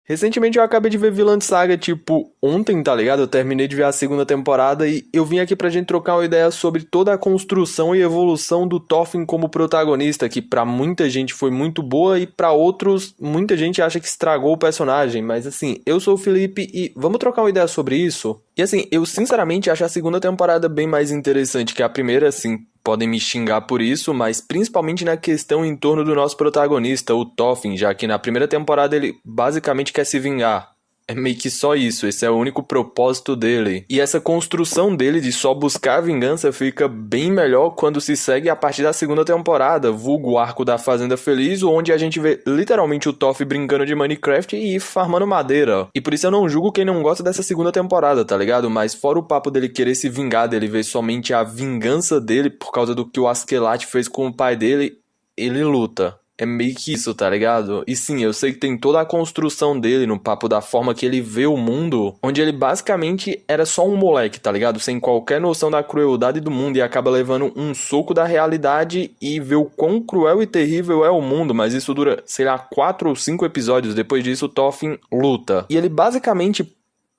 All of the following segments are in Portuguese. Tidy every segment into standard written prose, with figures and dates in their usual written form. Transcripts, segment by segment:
Recentemente eu acabei de ver Vinland Saga, tipo, ontem, tá ligado? Eu terminei de ver a segunda temporada e eu vim aqui pra gente trocar uma ideia sobre toda a construção e evolução do Thorfinn como protagonista, que pra muita gente foi muito boa e pra outros, muita gente acha que estragou o personagem. Mas assim, eu sou o Felipe e vamos trocar uma ideia sobre isso? E assim, eu sinceramente acho a segunda temporada bem mais interessante que a primeira, assim. Podem me xingar por isso, mas principalmente na questão em torno do nosso protagonista, o Thorfinn, já que na primeira temporada ele basicamente quer se vingar. É meio que só isso, esse é o único propósito dele. E essa construção dele de só buscar a vingança fica bem melhor quando se segue a partir da segunda temporada, vulgo o arco da Fazenda Feliz, onde a gente vê literalmente o Toph brincando de Minecraft e farmando madeira. E por isso eu não julgo quem não gosta dessa segunda temporada, tá ligado? Mas fora o papo dele querer se vingar, dele ver somente a vingança dele por causa do que o Askeladd fez com o pai dele, ele luta. É meio que isso, tá ligado? E sim, eu sei que tem toda a construção dele no papo da forma que ele vê o mundo, onde ele basicamente era só um moleque, tá ligado? Sem qualquer noção da crueldade do mundo e acaba levando um soco da realidade e vê o quão cruel e terrível é o mundo, mas isso dura, sei lá, 4 ou 5 episódios. Depois disso, o Thorfinn luta. E ele basicamente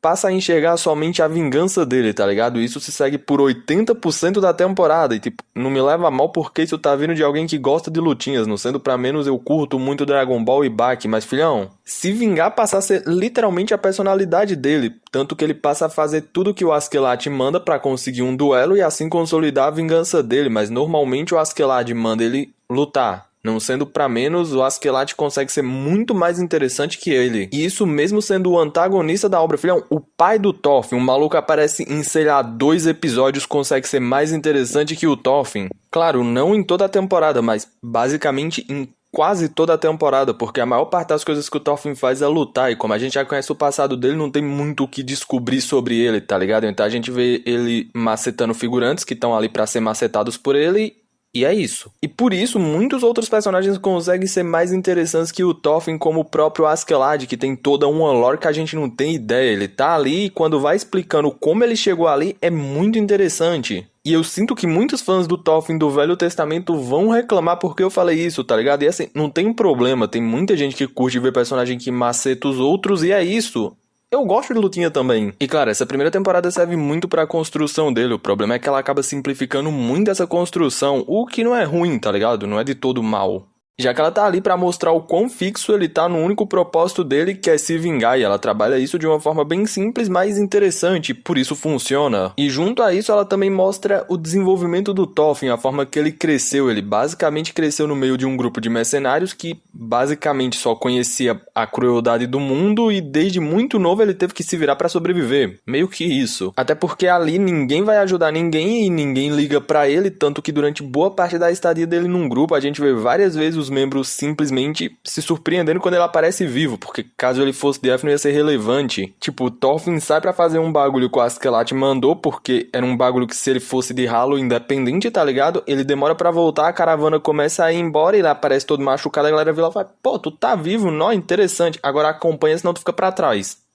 passa a enxergar somente a vingança dele, tá ligado? Isso se segue por 80% da temporada. E, tipo, não me leva a mal porque isso tá vindo de alguém que gosta de lutinhas. Não sendo pra menos, eu curto muito Dragon Ball e Baki. Mas, filhão, se vingar passa a ser literalmente a personalidade dele. Tanto que ele passa a fazer tudo que o Askeladd manda pra conseguir um duelo e assim consolidar a vingança dele. Mas, normalmente, o Askeladd manda ele lutar. Não sendo pra menos, o Askeladd consegue ser muito mais interessante que ele. E isso mesmo sendo o antagonista da obra. Filhão, o pai do Thorfinn, um maluco aparece em, sei lá, 2 episódios, consegue ser mais interessante que o Thorfinn. Claro, não em toda a temporada, mas basicamente em quase toda a temporada, porque a maior parte das coisas que o Thorfinn faz é lutar, e como a gente já conhece o passado dele, não tem muito o que descobrir sobre ele, tá ligado? Então a gente vê ele macetando figurantes que estão ali pra ser macetados por ele. E é isso. E por isso, muitos outros personagens conseguem ser mais interessantes que o Thorfinn, como o próprio Askeladd, que tem toda uma lore que a gente não tem ideia. Ele tá ali e quando vai explicando como ele chegou ali, é muito interessante. E eu sinto que muitos fãs do Thorfinn do Velho Testamento vão reclamar porque eu falei isso, tá ligado? E assim, não tem problema, tem muita gente que curte ver personagem que maceta os outros e é isso. Eu gosto de lutinha também. E claro, essa primeira temporada serve muito pra construção dele. O problema é que ela acaba simplificando muito essa construção, o que não é ruim, tá ligado? Não é de todo mal. Já que ela tá ali pra mostrar o quão fixo ele tá no único propósito dele, que é se vingar, e ela trabalha isso de uma forma bem simples, mas interessante, por isso funciona. E junto a isso, ela também mostra o desenvolvimento do Thorfinn, a forma que ele cresceu. Ele basicamente cresceu no meio de um grupo de mercenários que basicamente só conhecia a crueldade do mundo e desde muito novo ele teve que se virar pra sobreviver. Meio que isso. Até porque ali ninguém vai ajudar ninguém e ninguém liga pra ele, tanto que durante boa parte da estadia dele num grupo, a gente vê várias vezes os membros simplesmente se surpreendendo quando ele aparece vivo, porque caso ele fosse death não ia ser relevante. Tipo, o Thorfinn sai pra fazer um bagulho que o Askeladd mandou, porque era um bagulho que se ele fosse de ralo independente, tá ligado? Ele demora pra voltar, a caravana começa a ir embora, ele aparece todo machucado, a galera vê lá e fala, pô, tu tá vivo, não, interessante, agora acompanha senão tu fica pra trás.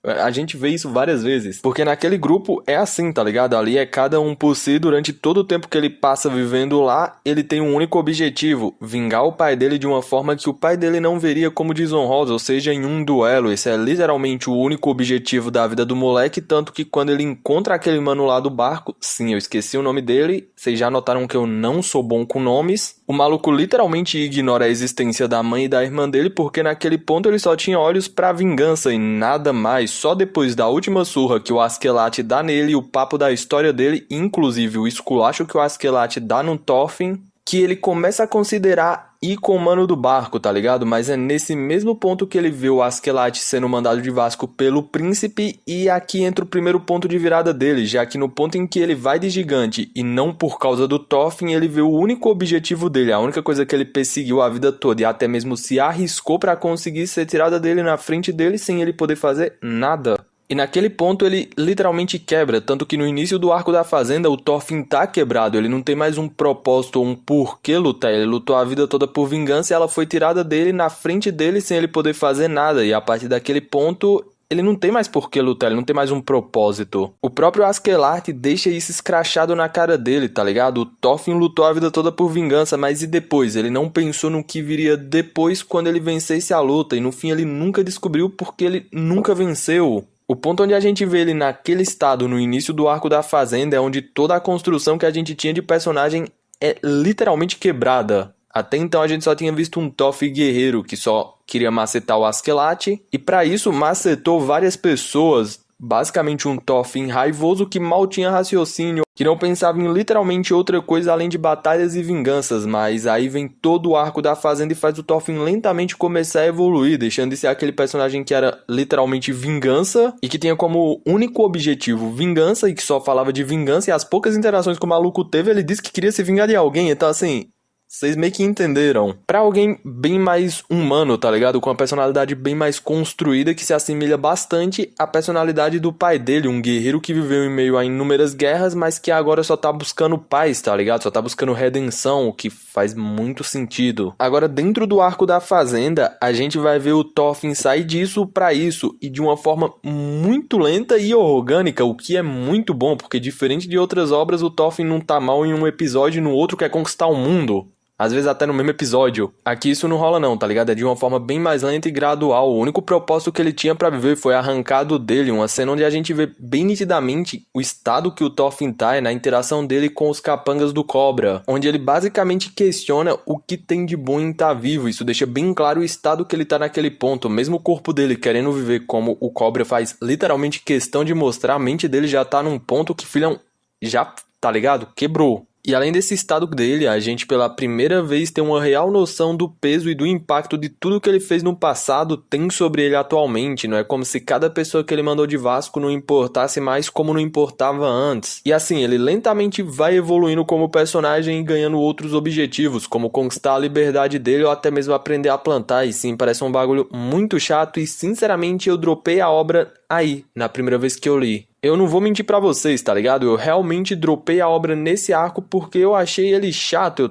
A gente vê isso várias vezes. Porque naquele grupo é assim, tá ligado? Ali é cada um por si. Durante todo o tempo que ele passa vivendo lá, ele tem um único objetivo: vingar o pai dele de uma forma que o pai dele não veria como desonrosa, ou seja, em um duelo. Esse é literalmente o único objetivo da vida do moleque. Tanto que quando ele encontra aquele mano lá do barco, sim, eu esqueci o nome dele, vocês já notaram que eu não sou bom com nomes. O maluco literalmente ignora a existência da mãe e da irmã dele, porque naquele ponto ele só tinha olhos pra vingança e nada mais. Só depois da última surra que o Askeladd dá nele, o papo da história dele, inclusive o esculacho que o Askeladd dá no Thorfinn, que ele começa a considerar ir com o mano do barco, tá ligado? Mas é nesse mesmo ponto que ele vê o Askeladd sendo mandado de Vasco pelo príncipe, e aqui entra o primeiro ponto de virada dele, já que no ponto em que ele vai de gigante e não por causa do Thorfinn, ele vê o único objetivo dele, a única coisa que ele perseguiu a vida toda e até mesmo se arriscou pra conseguir ser tirada dele na frente dele sem ele poder fazer nada. E naquele ponto ele literalmente quebra, tanto que no início do arco da fazenda o Thorfinn tá quebrado, ele não tem mais um propósito ou um porquê lutar, ele lutou a vida toda por vingança e ela foi tirada dele na frente dele sem ele poder fazer nada, e a partir daquele ponto ele não tem mais por que lutar, ele não tem mais um propósito. O próprio Askeladd deixa isso escrachado na cara dele, tá ligado? O Thorfinn lutou a vida toda por vingança, mas e depois? Ele não pensou no que viria depois quando ele vencesse a luta, e no fim ele nunca descobriu porque ele nunca venceu. O ponto onde a gente vê ele naquele estado no início do arco da Fazenda é onde toda a construção que a gente tinha de personagem é literalmente quebrada. Até então a gente só tinha visto um Thorfinn guerreiro que só queria macetar o Askeladd, e para isso macetou várias pessoas, basicamente um Thorfinn raivoso que mal tinha raciocínio, que não pensava em literalmente outra coisa além de batalhas e vinganças, mas aí vem todo o arco da Fazenda e faz o Thorfinn lentamente começar a evoluir, deixando de ser aquele personagem que era literalmente vingança, e que tinha como único objetivo vingança, e que só falava de vingança, e as poucas interações que o maluco teve, ele disse que queria se vingar de alguém, então assim... Vocês meio que entenderam. Pra alguém bem mais humano, tá ligado? Com uma personalidade bem mais construída, que se assemelha bastante à personalidade do pai dele, um guerreiro que viveu em meio a inúmeras guerras, mas que agora só tá buscando paz, tá ligado? Só tá buscando redenção, o que faz muito sentido. Agora, dentro do arco da Fazenda, a gente vai ver o Thorfinn sair disso pra isso, e de uma forma muito lenta e orgânica, o que é muito bom, porque diferente de outras obras, o Thorfinn não tá mal em um episódio e no outro quer conquistar o mundo. Às vezes até no mesmo episódio. Aqui isso não rola não, tá ligado? É de uma forma bem mais lenta e gradual. O único propósito que ele tinha pra viver foi arrancado dele. Uma cena onde a gente vê bem nitidamente o estado que o Thorfinn tá na interação dele com os capangas do Cobra. Onde ele basicamente questiona o que tem de bom em estar vivo. Isso deixa bem claro o estado que ele tá naquele ponto. Mesmo o corpo dele querendo viver como o Cobra faz literalmente questão de mostrar, a mente dele já tá num ponto que, filhão, já, tá ligado? Quebrou. E além desse estado dele, a gente pela primeira vez tem uma real noção do peso e do impacto de tudo que ele fez no passado tem sobre ele atualmente. Não é como se cada pessoa que ele mandou de Vasco não importasse mais como não importava antes. E assim, ele lentamente vai evoluindo como personagem e ganhando outros objetivos, como conquistar a liberdade dele ou até mesmo aprender a plantar. E sim, parece um bagulho muito chato e sinceramente eu dropei a obra aí, na primeira vez que eu li. Eu não vou mentir pra vocês, tá ligado? Eu realmente dropei a obra nesse arco porque eu achei ele chato. Eu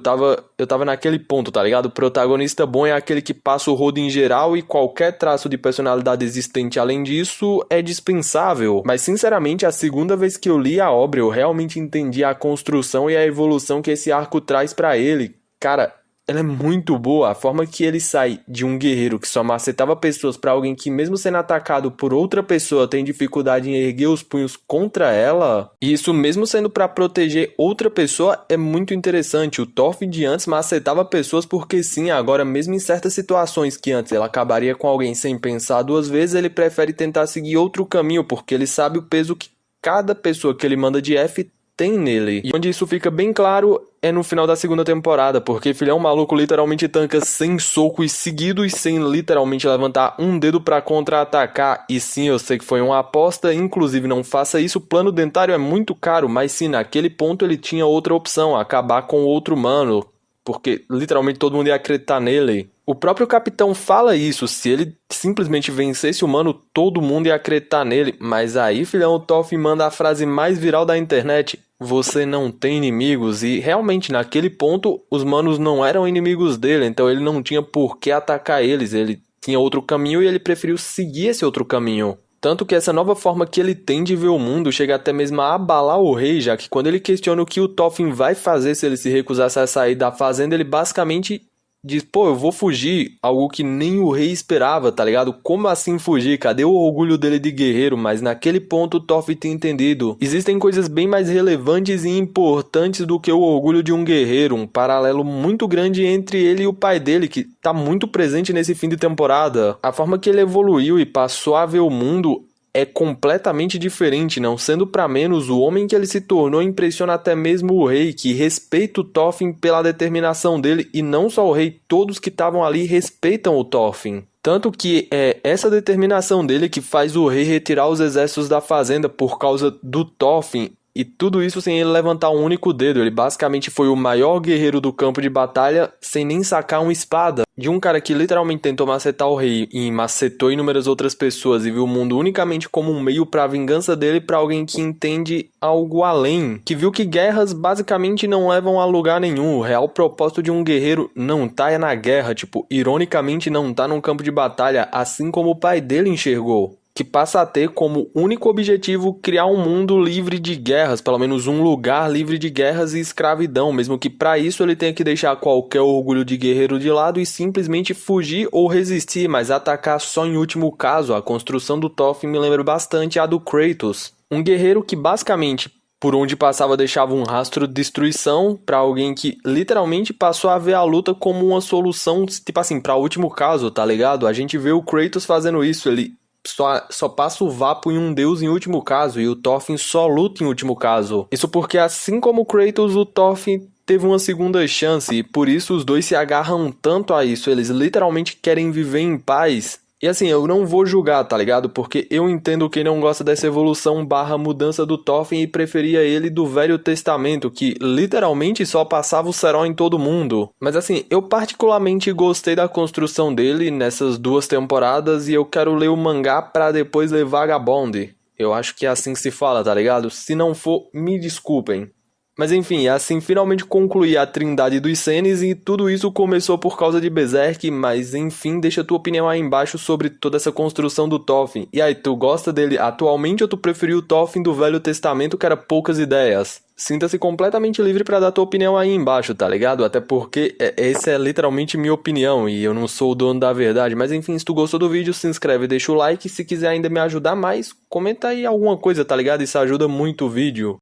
tava naquele ponto, tá ligado? O protagonista bom é aquele que passa o rodo em geral e qualquer traço de personalidade existente além disso é dispensável. Mas sinceramente, a segunda vez que eu li a obra, eu realmente entendi a construção e a evolução que esse arco traz pra ele. Cara, ela é muito boa, a forma que ele sai de um guerreiro que só macetava pessoas pra alguém que mesmo sendo atacado por outra pessoa tem dificuldade em erguer os punhos contra ela, e isso mesmo sendo pra proteger outra pessoa é muito interessante. O Thorfinn de antes macetava pessoas porque sim, agora mesmo em certas situações que antes ela acabaria com alguém sem pensar duas vezes, ele prefere tentar seguir outro caminho porque ele sabe o peso que cada pessoa que ele manda de F tem nele. E onde isso fica bem claro é no final da segunda temporada, porque filhão maluco literalmente tanca sem socos seguidos, sem literalmente levantar um dedo pra contra-atacar. E sim, eu sei que foi uma aposta, inclusive não faça isso, o plano dentário é muito caro, mas sim, naquele ponto ele tinha outra opção, acabar com outro humano, porque literalmente todo mundo ia acreditar nele. O próprio capitão fala isso, se ele simplesmente vencesse o humano, todo mundo ia acreditar nele. Mas aí, filhão, o Thorfinn manda a frase mais viral da internet: você não tem inimigos. E realmente, naquele ponto, os manos não eram inimigos dele, então ele não tinha por que atacar eles. Ele tinha outro caminho e ele preferiu seguir esse outro caminho. Tanto que essa nova forma que ele tem de ver o mundo chega até mesmo a abalar o rei, já que quando ele questiona o que o Thorfinn vai fazer se ele se recusasse a sair da fazenda, ele basicamente diz, pô, eu vou fugir, algo que nem o rei esperava, tá ligado? Como assim fugir? Cadê o orgulho dele de guerreiro? Mas naquele ponto o Thorfinn tem entendido. Existem coisas bem mais relevantes e importantes do que o orgulho de um guerreiro, um paralelo muito grande entre ele e o pai dele, que tá muito presente nesse fim de temporada. A forma que ele evoluiu e passou a ver o mundo é completamente diferente, não sendo pra menos, o homem que ele se tornou impressiona até mesmo o rei, que respeita o Thorfinn pela determinação dele, e não só o rei, todos que estavam ali respeitam o Thorfinn. Tanto que é essa determinação dele que faz o rei retirar os exércitos da fazenda por causa do Thorfinn, e tudo isso sem ele levantar um único dedo. Ele basicamente foi o maior guerreiro do campo de batalha sem nem sacar uma espada. De um cara que literalmente tentou macetar o rei e macetou inúmeras outras pessoas e viu o mundo unicamente como um meio para a vingança dele, para alguém que entende algo além. Que viu que guerras basicamente não levam a lugar nenhum. O real propósito de um guerreiro não tá na guerra, ironicamente não tá num campo de batalha, assim como o pai dele enxergou. que passa a ter como único objetivo criar um mundo livre de guerras, pelo menos um lugar livre de guerras e escravidão, mesmo que para isso ele tenha que deixar qualquer orgulho de guerreiro de lado e simplesmente fugir ou resistir, mas atacar só em último caso. A construção do Thorfinn me lembra bastante a do Kratos, um guerreiro que basicamente por onde passava deixava um rastro de destruição para alguém que literalmente passou a ver a luta como uma solução, tipo assim, para último caso, tá ligado? A gente vê o Kratos fazendo isso, ele só passa o vapo em um deus em último caso, e o Thorfinn só luta em último caso. Isso porque assim como o Kratos, o Thorfinn teve uma segunda chance, e por isso os dois se agarram tanto a isso, eles literalmente querem viver em paz. E assim, eu não vou julgar, tá ligado? Porque eu entendo quem não gosta dessa evolução barra mudança do Thorfinn e preferia ele do Velho Testamento, que literalmente só passava o cerol em todo mundo. Mas assim, eu particularmente gostei da construção dele nessas 2 temporadas e eu quero ler o mangá pra depois ler Vagabond. Eu acho que é assim que se fala, tá ligado? Se não for, me desculpem. Mas enfim, assim finalmente concluí a trindade dos senes e tudo isso começou por causa de Berserk, mas enfim, deixa tua opinião aí embaixo sobre toda essa construção do Thorfinn. E aí, tu gosta dele atualmente ou tu preferiu o Thorfinn do Velho Testamento que era poucas ideias? Sinta-se completamente livre pra dar tua opinião aí embaixo, tá ligado? Até porque essa é literalmente minha opinião e eu não sou o dono da verdade. Mas enfim, se tu gostou do vídeo, se inscreve, deixa o like. Se quiser ainda me ajudar mais, comenta aí alguma coisa, tá ligado? Isso ajuda muito o vídeo.